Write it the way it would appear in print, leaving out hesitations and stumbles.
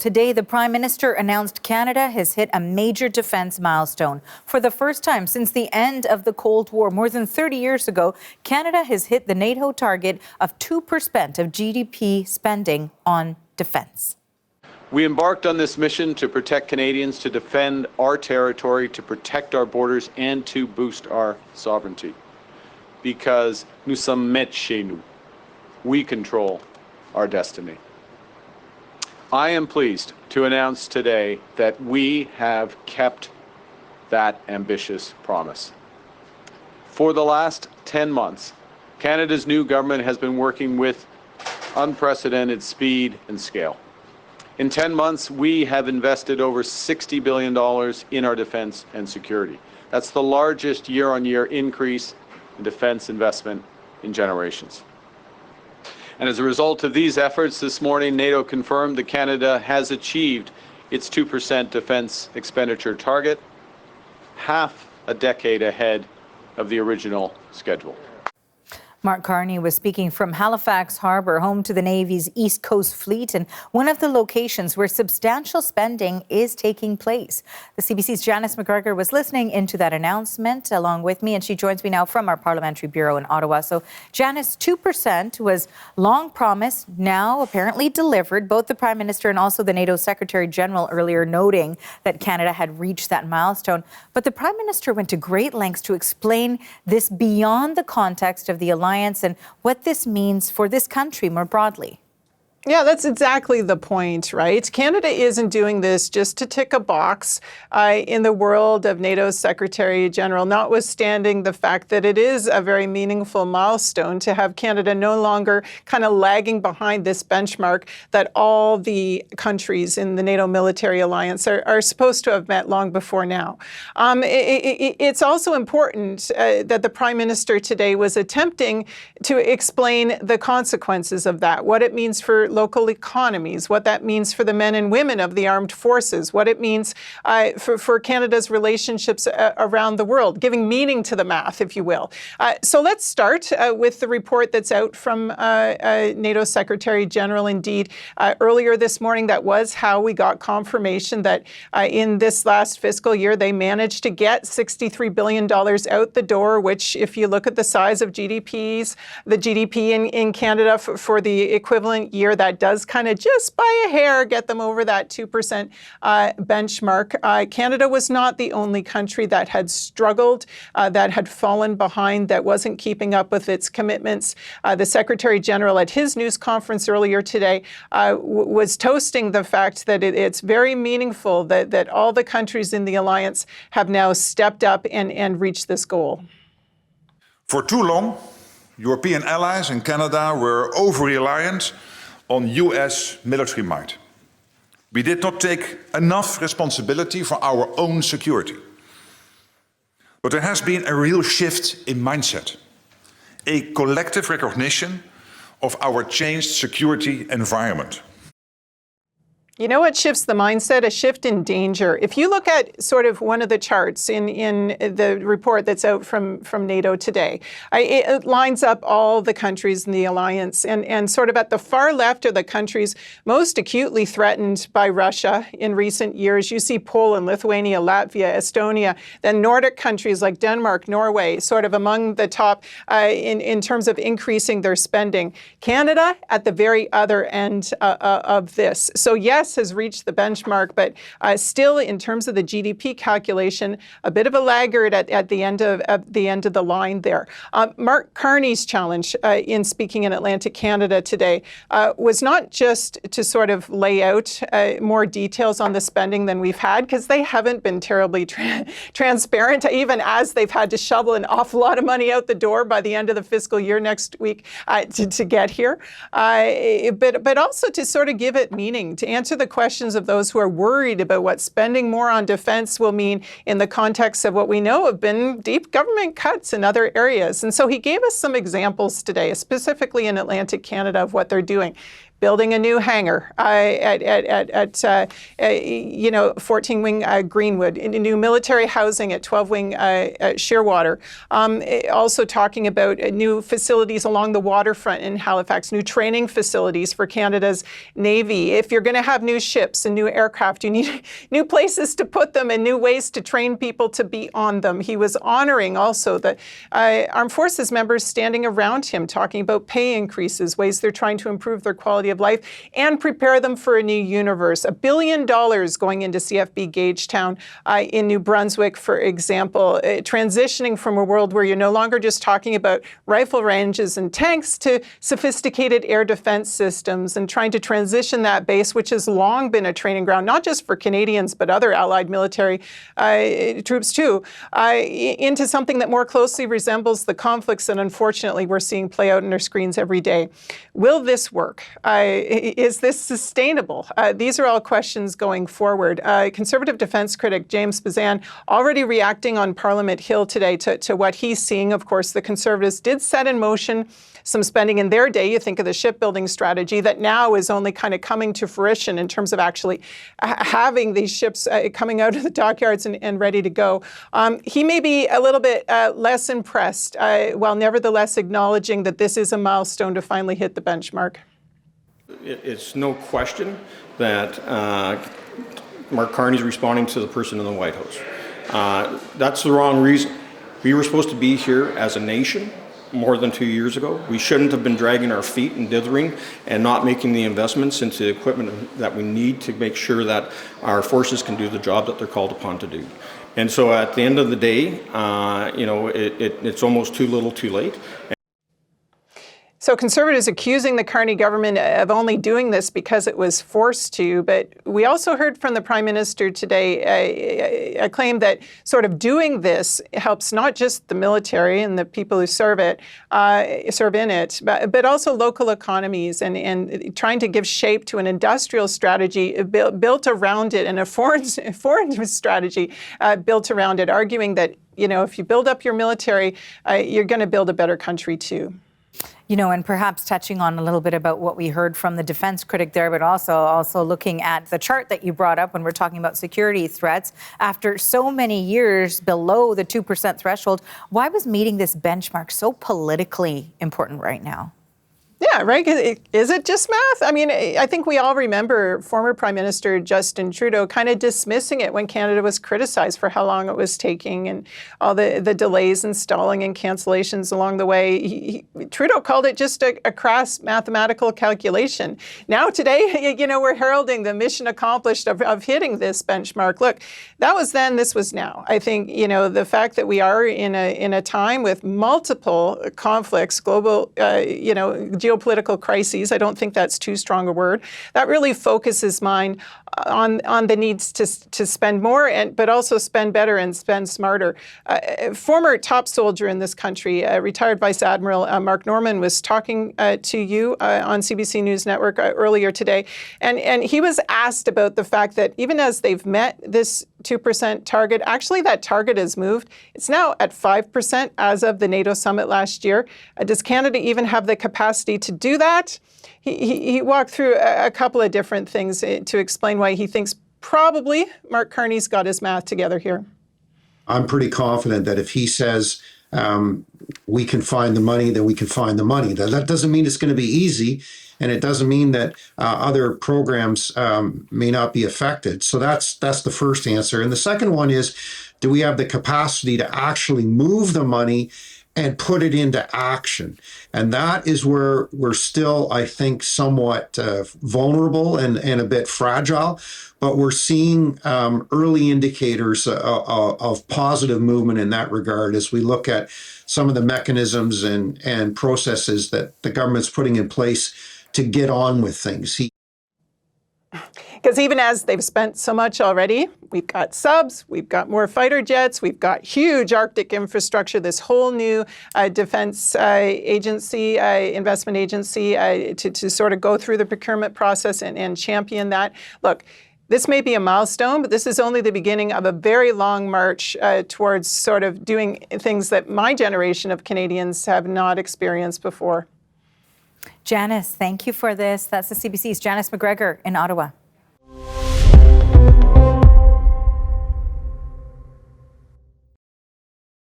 Today, the Prime Minister announced Canada has hit a major defence milestone. For the first time since the end of the Cold War, more than 30 years ago, Canada has hit the NATO target of 2% of GDP spending on defence. We embarked on this mission to protect Canadians, to defend our territory, to protect our borders, and to boost our sovereignty. Because nous sommes maîtres chez nous. We control our destiny. I am pleased to announce today that we have kept that ambitious promise. For the last 10 months, Canada's new government has been working with unprecedented speed and scale. In 10 months, we have invested over $60 billion in our defense and security. That's the largest year-on-year increase in defense investment in generations. And as a result of these efforts, this morning, NATO confirmed that Canada has achieved its 2% defense expenditure target, half a decade ahead of the original schedule. Mark Carney was speaking from Halifax Harbour, home to the Navy's East Coast Fleet, and one of the locations where substantial spending is taking place. The CBC's Janice McGregor was listening into that announcement along with me, and she joins me now from our Parliamentary Bureau in Ottawa. So, Janice, 2% was long promised, now apparently delivered. Both the Prime Minister and also the NATO Secretary General earlier noting that Canada had reached that milestone. But the Prime Minister went to great lengths to explain this beyond the context of the alliance and what this means for this country more broadly. Yeah, that's exactly the point, right? Canada isn't doing this just to tick a box in the world of NATO's Secretary General, notwithstanding the fact that it is a very meaningful milestone to have Canada no longer kind of lagging behind this benchmark that all the countries in the NATO military alliance are supposed to have met long before now. It's also important that the Prime Minister today was attempting to explain the consequences of that, what it means for local economies, what that means for the men and women of the armed forces, what it means for Canada's relationships around the world, giving meaning to the math, if you will. So let's start with the report that's out from NATO Secretary General. Indeed, earlier this morning, that was how we got confirmation that in this last fiscal year, they managed to get $63 billion out the door, which, if you look at the size of GDPs, the GDP in Canada for the equivalent year, that does kind of just by a hair get them over that 2% benchmark. Canada was not the only country that had struggled, that had fallen behind, that wasn't keeping up with its commitments. The Secretary General at his news conference earlier today was toasting the fact that it's very meaningful that all the countries in the alliance have now stepped up and reached this goal. For too long, European allies and Canada were over-reliant on US military might. We did not take enough responsibility for our own security. But there has been a real shift in mindset, a collective recognition of our changed security environment. You know what shifts the mindset? A shift in danger. If you look at sort of one of the charts in the report that's out from NATO today, it lines up all the countries in the alliance. And sort of at the far left are the countries most acutely threatened by Russia in recent years. You see Poland, Lithuania, Latvia, Estonia, then Nordic countries like Denmark, Norway, sort of among the top in terms of increasing their spending. Canada at the very other end of this. So yes, has reached the benchmark, but still, in terms of the GDP calculation, a bit of a laggard at the end of the line there. Mark Carney's challenge in speaking in Atlantic Canada today was not just to sort of lay out more details on the spending than we've had, because they haven't been terribly transparent, even as they've had to shovel an awful lot of money out the door by the end of the fiscal year next week to get here, but also to sort of give it meaning, to answer the questions of those who are worried about what spending more on defense will mean in the context of what we know have been deep government cuts in other areas. And so he gave us some examples today, specifically in Atlantic Canada, of what they're doing. building a new hangar at 14-wing Greenwood, new military housing at 12-wing Shearwater. Also talking about new facilities along the waterfront in Halifax, new training facilities for Canada's Navy. If you're going to have new ships and new aircraft, you need new places to put them and new ways to train people to be on them. He was honoring also the Armed Forces members standing around him, talking about pay increases, ways they're trying to improve their quality of life and prepare them for a new universe. $1 billion going into CFB Gagetown in New Brunswick, for example, transitioning from a world where you're no longer just talking about rifle ranges and tanks to sophisticated air defense systems, and trying to transition that base, which has long been a training ground, not just for Canadians, but other allied military troops too, into something that more closely resembles the conflicts that unfortunately we're seeing play out on our screens every day. Will this work? Is this sustainable? These are all questions going forward. Conservative defense critic James Bazan already reacting on Parliament Hill today to what he's seeing. Of course, the Conservatives did set in motion some spending in their day. You think of the shipbuilding strategy that now is only kind of coming to fruition in terms of actually having these ships coming out of the dockyards and ready to go. He may be a little bit less impressed, while nevertheless acknowledging that this is a milestone to finally hit the benchmark. It's no question that Mark Carney is responding to the person in the White House. That's the wrong reason. We were supposed to be here as a nation more than 2 years ago. We shouldn't have been dragging our feet and dithering and not making the investments into equipment that we need to make sure that our forces can do the job that they're called upon to do. And so at the end of the day, it's almost too little too late. So Conservatives accusing the Carney government of only doing this because it was forced to, but we also heard from the Prime Minister today a claim that sort of doing this helps not just the military and the people who serve in it, but also local economies and trying to give shape to an industrial strategy built around it and a foreign strategy built around it, arguing that, if you build up your military, you're going to build a better country too. And perhaps touching on a little bit about what we heard from the defense critic there, but also looking at the chart that you brought up when we're talking about security threats. After so many years below the 2% threshold, why was meeting this benchmark so politically important right now? Yeah, right. Is it just math? I mean, I think we all remember former Prime Minister Justin Trudeau kind of dismissing it when Canada was criticized for how long it was taking and all the delays and stalling and cancellations along the way. Trudeau called it just a crass mathematical calculation. Now today, we're heralding the mission accomplished of hitting this benchmark. Look, that was then, this was now. I think, the fact that we are in a time with multiple conflicts, global, geopolitical crises, I don't think that's too strong a word. That really focuses mine on the needs to spend more, but also spend better and spend smarter. Former top soldier in this country, retired Vice Admiral Mark Norman, was talking to you on CBC News Network earlier today, and he was asked about the fact that even as they've met this 2% target, actually that target has moved. It's now at 5% as of the NATO summit last year. Does Canada even have the capacity to do that? He walked through a couple of different things to explain why he thinks probably Mark Carney's got his math together here. I'm pretty confident that if he says we can find the money, then we can find the money. That doesn't mean it's going to be easy, and it doesn't mean that other programs may not be affected. So that's the first answer. And the second one is, do we have the capacity to actually move the money and put it into action? And that is where we're still, I think, somewhat vulnerable and a bit fragile. But we're seeing early indicators of positive movement in that regard as we look at some of the mechanisms and processes that the government's putting in place to get on with things. Because even as they've spent so much already, we've got subs, we've got more fighter jets, we've got huge Arctic infrastructure, this whole new defense agency, investment agency to sort of go through the procurement process and champion that. Look, this may be a milestone, but this is only the beginning of a very long march towards sort of doing things that my generation of Canadians have not experienced before. Janice, thank you for this. That's the CBC's Janice McGregor in Ottawa.